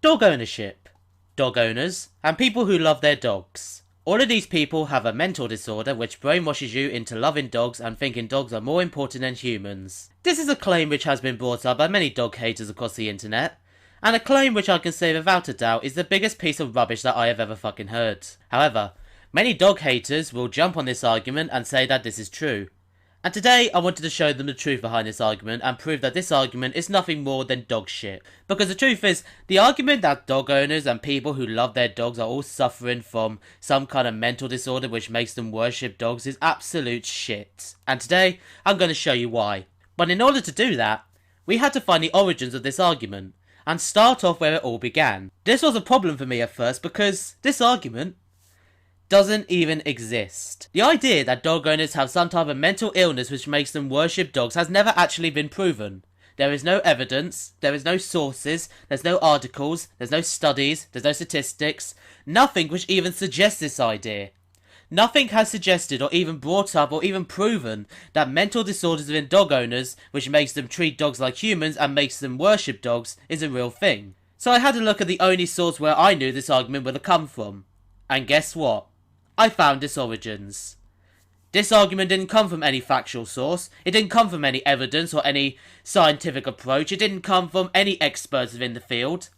Dog ownership, dog owners, and people who love their dogs. All of these people have a mental disorder which brainwashes you into loving dogs and thinking dogs are more important than humans. This is a claim which has been brought up by many dog haters across the internet, and a claim which I can say without a doubt is the biggest piece of rubbish that I have ever fucking heard. However, many dog haters will jump on this argument and say that this is true. And today I wanted to show them the truth behind this argument and prove that this argument is nothing more than dog shit. Because the truth is, the argument that dog owners and people who love their dogs are all suffering from some kind of mental disorder which makes them worship dogs is absolute shit. And today, I'm going to show you why. But in order to do that, we had to find the origins of this argument and start off where it all began. This was a problem for me at first because this argument doesn't even exist. The idea that dog owners have some type of mental illness which makes them worship dogs has never actually been proven. There is no evidence, there is no sources, there's no articles, there's no studies, there's no statistics, nothing which even suggests this idea. Nothing has suggested or even brought up or even proven that mental disorders within dog owners, which makes them treat dogs like humans and makes them worship dogs, is a real thing. So I had to look at the only source where I knew this argument would have come from. And guess what? I found its origins. This argument didn't come from any factual source, it didn't come from any evidence or any scientific approach, it didn't come from any experts within the field.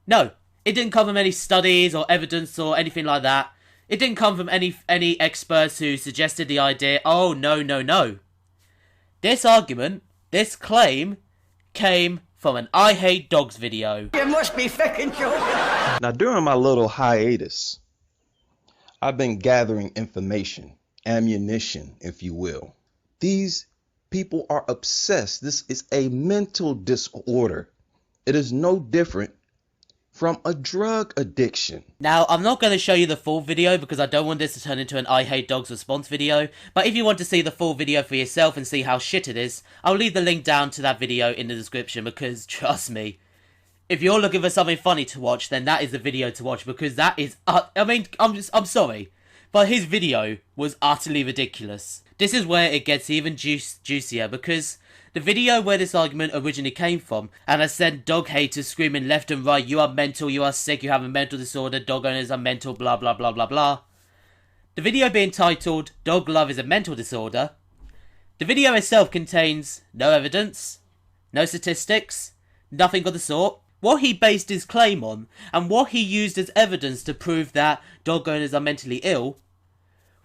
No, it didn't come from any studies or evidence or anything like that. It didn't come from any experts who suggested the idea, oh no. This argument, this claim, came from an I Hate Dogs video. You must be fucking joking. Now during my little hiatus, I've been gathering information, ammunition, if you will. These people are obsessed. This is a mental disorder. It is no different from a drug addiction. Now, I'm not going to show you the full video because I don't want this to turn into an I Hate Dogs response video, but if you want to see the full video for yourself and see how shit it is, I'll leave the link down to that video in the description because, trust me, if you're looking for something funny to watch, then that is the video to watch because that is, I'm sorry, but his video was utterly ridiculous. This is where it gets even juicier because the video where this argument originally came from and has sent dog haters screaming left and right, you are mental, you are sick, you have a mental disorder, dog owners are mental, blah blah blah blah blah. The video being titled, Dog Love is a Mental Disorder, the video itself contains no evidence, no statistics, nothing of the sort. What he based his claim on, and what he used as evidence to prove that dog owners are mentally ill,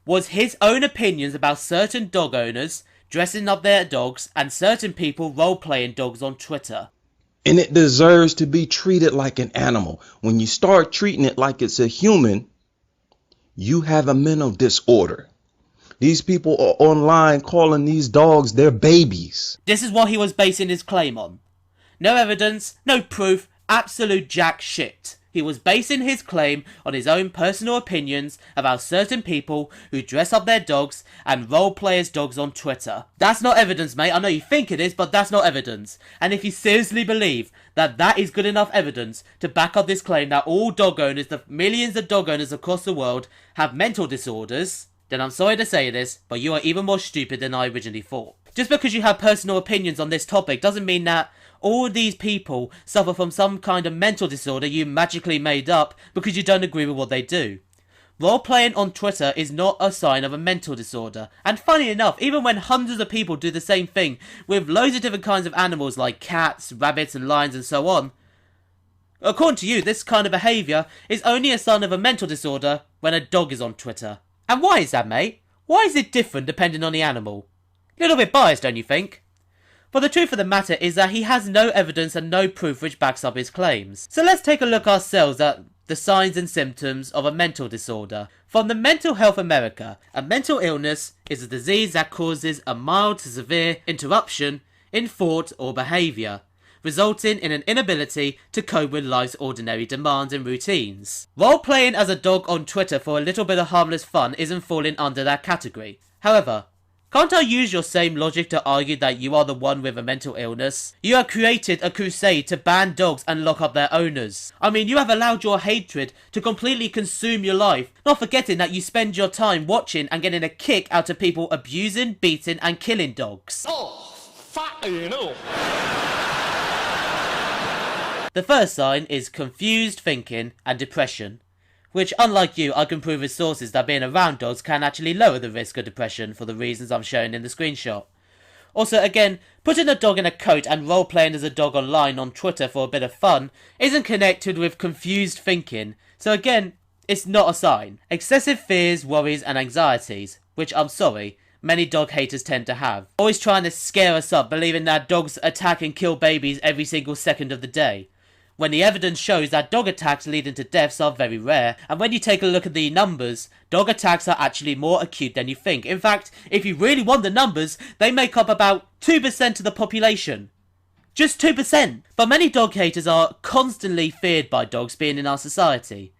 was his own opinions about certain dog owners dressing up their dogs and certain people role-playing dogs on Twitter. And it deserves to be treated like an animal. When you start treating it like it's a human, you have a mental disorder. These people are online calling these dogs their babies. This is what he was basing his claim on. No evidence, no proof, absolute jack shit. He was basing his claim on his own personal opinions about certain people who dress up their dogs and role-play as dogs on Twitter. That's not evidence, mate. I know you think it is, but that's not evidence. And if you seriously believe that that is good enough evidence to back up this claim that all dog owners, the millions of dog owners across the world, have mental disorders, then I'm sorry to say this, but you are even more stupid than I originally thought. Just because you have personal opinions on this topic doesn't mean that all these people suffer from some kind of mental disorder you magically made up because you don't agree with what they do. Role-playing on Twitter is not a sign of a mental disorder. And funny enough, even when hundreds of people do the same thing with loads of different kinds of animals like cats, rabbits and lions and so on, according to you, this kind of behaviour is only a sign of a mental disorder when a dog is on Twitter. And why is that, mate? Why is it different depending on the animal? A little bit biased, don't you think? But the truth of the matter is that he has no evidence and no proof which backs up his claims. So let's take a look ourselves at the signs and symptoms of a mental disorder. From the Mental Health America, a mental illness is a disease that causes a mild to severe interruption in thought or behaviour, resulting in an inability to cope with life's ordinary demands and routines. Role-playing as a dog on Twitter for a little bit of harmless fun isn't falling under that category. However, can't I use your same logic to argue that you are the one with a mental illness? You have created a crusade to ban dogs and lock up their owners. I mean, you have allowed your hatred to completely consume your life, not forgetting that you spend your time watching and getting a kick out of people abusing, beating and killing dogs. Oh, fuck you know. The first sign is confused thinking and depression, which, unlike you, I can prove with sources that being around dogs can actually lower the risk of depression for the reasons I'm showing in the screenshot. Also, again, putting a dog in a coat and role-playing as a dog online on Twitter for a bit of fun isn't connected with confused thinking, so again, it's not a sign. Excessive fears, worries and anxieties, which I'm sorry, many dog haters tend to have. Always trying to scare us up, believing that dogs attack and kill babies every single second of the day, when the evidence shows that dog attacks leading to deaths are very rare, and when you take a look at the numbers, dog attacks are actually more acute than you think. In fact, if you really want the numbers, they make up about 2% of the population. Just 2%! But many dog haters are constantly feared by dogs being in our society.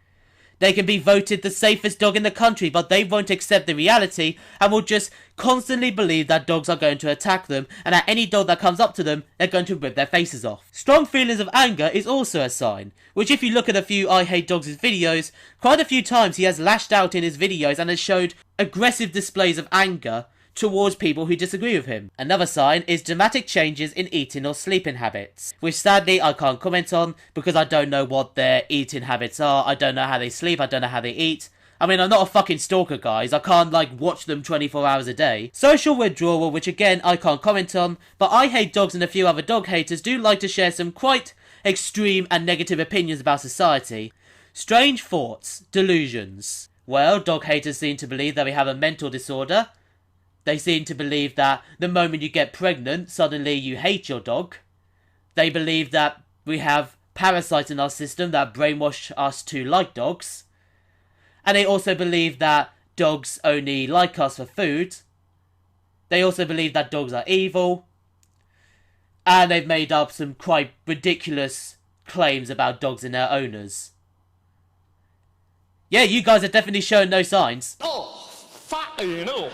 They can be voted the safest dog in the country, but they won't accept the reality and will just constantly believe that dogs are going to attack them and that any dog that comes up to them, they're going to rip their faces off. Strong feelings of anger is also a sign, which if you look at a few I Hate Dogs' videos, quite a few times he has lashed out in his videos and has showed aggressive displays of anger towards people who disagree with him. Another sign is dramatic changes in eating or sleeping habits, which sadly I can't comment on because I don't know what their eating habits are, I don't know how they sleep, I don't know how they eat. I mean, I'm not a fucking stalker, guys, I can't like watch them 24 hours a day. Social withdrawal, which again I can't comment on, but I Hate Dogs and a few other dog haters do like to share some quite extreme and negative opinions about society. Strange thoughts, delusions. Well, dog haters seem to believe that we have a mental disorder. They seem to believe that the moment you get pregnant, suddenly you hate your dog. They believe that we have parasites in our system that brainwash us to like dogs. And they also believe that dogs only like us for food. They also believe that dogs are evil. And they've made up some quite ridiculous claims about dogs and their owners. Yeah, you guys are definitely showing no signs. Oh, fucking no.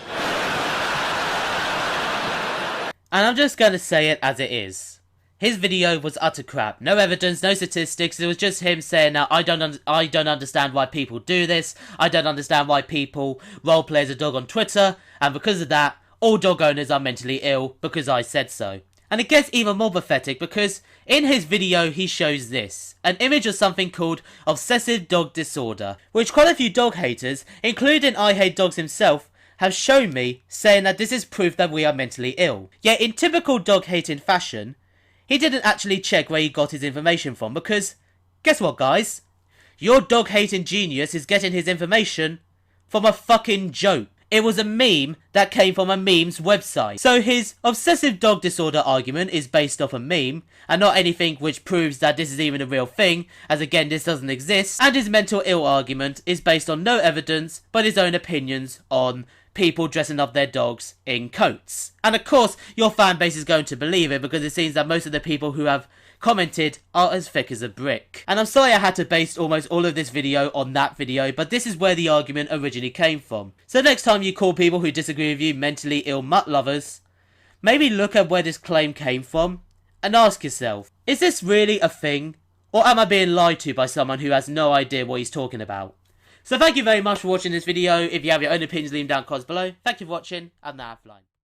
And I'm just going to say it as it is. His video was utter crap. No evidence, no statistics. It was just him saying that I don't understand why people do this. I don't understand why people roleplay as a dog on Twitter. And because of that, all dog owners are mentally ill because I said so. And it gets even more pathetic because in his video he shows this. An image of something called obsessive dog disorder. Which quite a few dog haters, including I Hate Dogs himself, have shown me, saying that this is proof that we are mentally ill. Yet in typical dog hating fashion, he didn't actually check where he got his information from because, guess what guys? Your dog hating genius is getting his information from a fucking joke. It was a meme that came from a meme's website. So his obsessive dog disorder argument is based off a meme, and not anything which proves that this is even a real thing, as again this doesn't exist. And his mental ill argument is based on no evidence, but his own opinions on people dressing up their dogs in coats. And of course, your fan base is going to believe it because it seems that most of the people who have commented are as thick as a brick. And I'm sorry I had to base almost all of this video on that video, but this is where the argument originally came from. So next time you call people who disagree with you mentally ill mutt lovers, maybe look at where this claim came from and ask yourself, is this really a thing? Or am I being lied to by someone who has no idea what he's talking about? So thank you very much for watching this video. If you have your own opinions, leave them down in the comments below. Thank you for watching, and now offline.